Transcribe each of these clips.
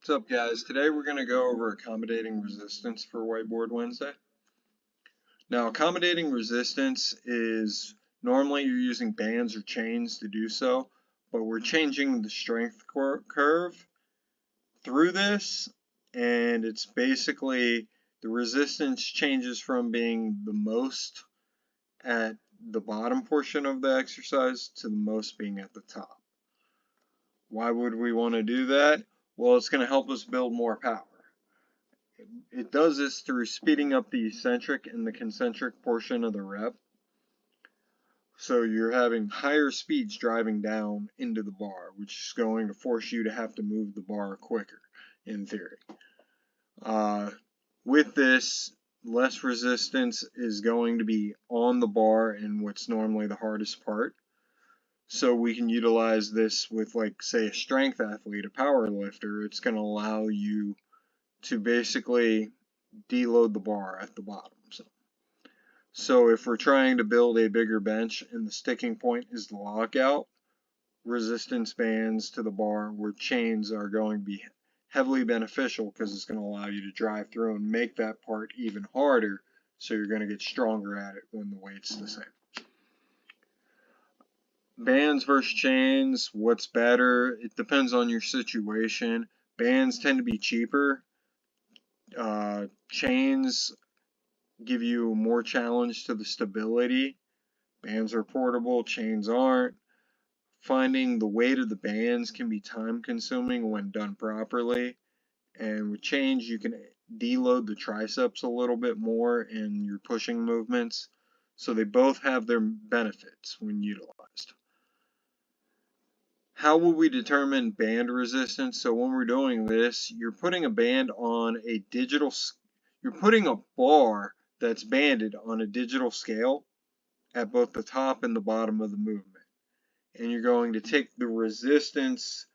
What's up, guys? Today we're going to go over accommodating resistance for Whiteboard Wednesday. Now, accommodating resistance is normally you're using bands or chains to do so, but we're changing the strength curve through this, and it's basically the resistance changes from being the most at the bottom portion of the exercise to the most being at the top. Why would we want to do that? Well, it's going to help us build more power. It does this through speeding up the eccentric and the concentric portion of the rep. So you're having higher speeds driving down into the bar, which is going to force you to have to move the bar quicker, in theory. With this, less resistance is going to be on the bar and what's normally the hardest part. So we can utilize this with, like, say, a strength athlete, a power lifter. It's going to allow you to basically deload the bar at the bottom. So if we're trying to build a bigger bench and the sticking point is the lockout, resistance bands to the bar where chains are going to be heavily beneficial because it's going to allow you to drive through and make that part even harder, so you're going to get stronger at it when the weight's the same. Bands versus chains, what's better? It depends on your situation. Bands tend to be cheaper. Chains give you more challenge to the stability. Bands are portable, chains aren't. Finding the weight of the bands can be time consuming when done properly. And with chains, you can deload the triceps a little bit more in your pushing movements. So they both have their benefits when utilized. How will we determine band resistance? So when we're doing this, you're putting a band on a digital, you're putting a bar that's banded on a digital scale at both the top and the bottom of the movement. And you're going to take the resistance,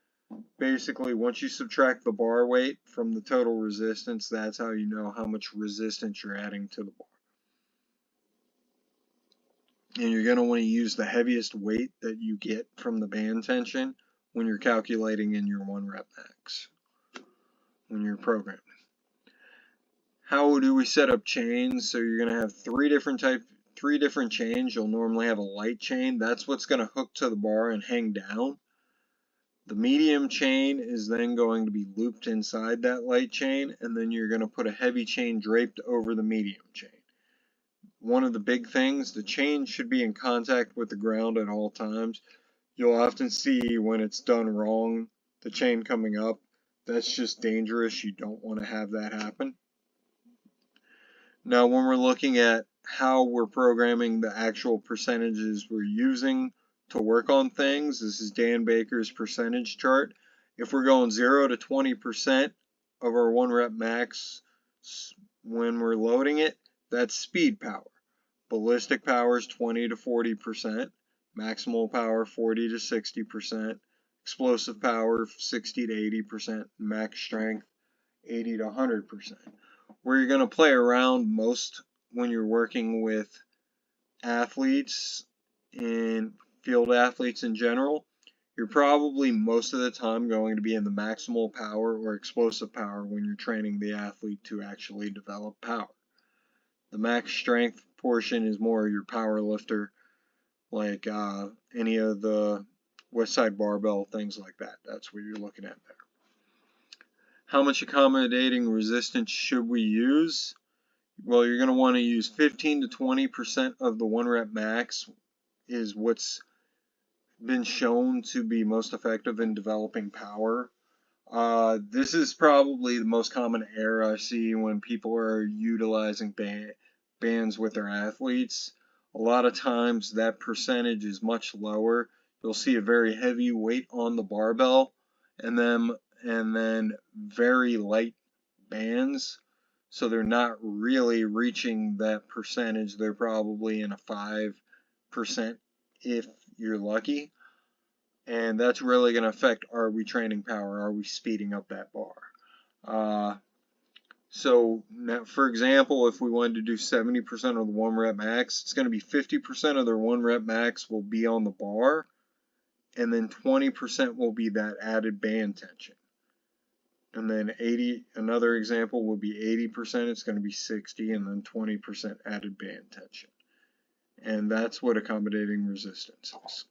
basically once you subtract the bar weight from the total resistance, that's how you know how much resistance you're adding to the bar. And you're going to want to use the heaviest weight that you get from the band tension when you're calculating in your 1 rep max, when you're programming. How do we set up chains? So you're going to have three different chains. You'll normally have a light chain. That's what's going to hook to the bar and hang down. The medium chain is then going to be looped inside that light chain, and then you're going to put a heavy chain draped over the medium chain. One of the big things, the chain should be in contact with the ground at all times. You'll often see when it's done wrong, the chain coming up. That's just dangerous. You don't want to have that happen. Now, when we're looking at how we're programming the actual percentages we're using to work on things, this is Dan Baker's percentage chart. If we're going 0 to 20% of our 1 rep max when we're loading it, that's speed power. Ballistic power is 20 to 40%, maximal power 40 to 60%, explosive power 60 to 80%, max strength 80 to 100%. Where you're going to play around most when you're working with athletes and field athletes in general, you're probably most of the time going to be in the maximal power or explosive power when you're training the athlete to actually develop power. The max strength portion is more your power lifter, like any of the West Side barbell, things like that. That's what you're looking at there. How much accommodating resistance should we use? Well, you're going to want to use 15 to 20% of the 1 rep max is what's been shown to be most effective in developing power. This is probably the most common error I see when people are utilizing bands with their athletes. A lot of times that percentage is much lower. You'll see a very heavy weight on the barbell and then very light bands. So they're not really reaching that percentage. They're probably in a 5% if you're lucky. And that's really going to affect, are we training power? Are we speeding up that bar? So now, for example, if we wanted to do 70% of the 1 rep max, it's going to be 50% of their 1 rep max will be on the bar, and then 20% will be that added band tension. and then 80, another example would be 80%, it's going to be 60, and then 20% added band tension. And that's what accommodating resistance is.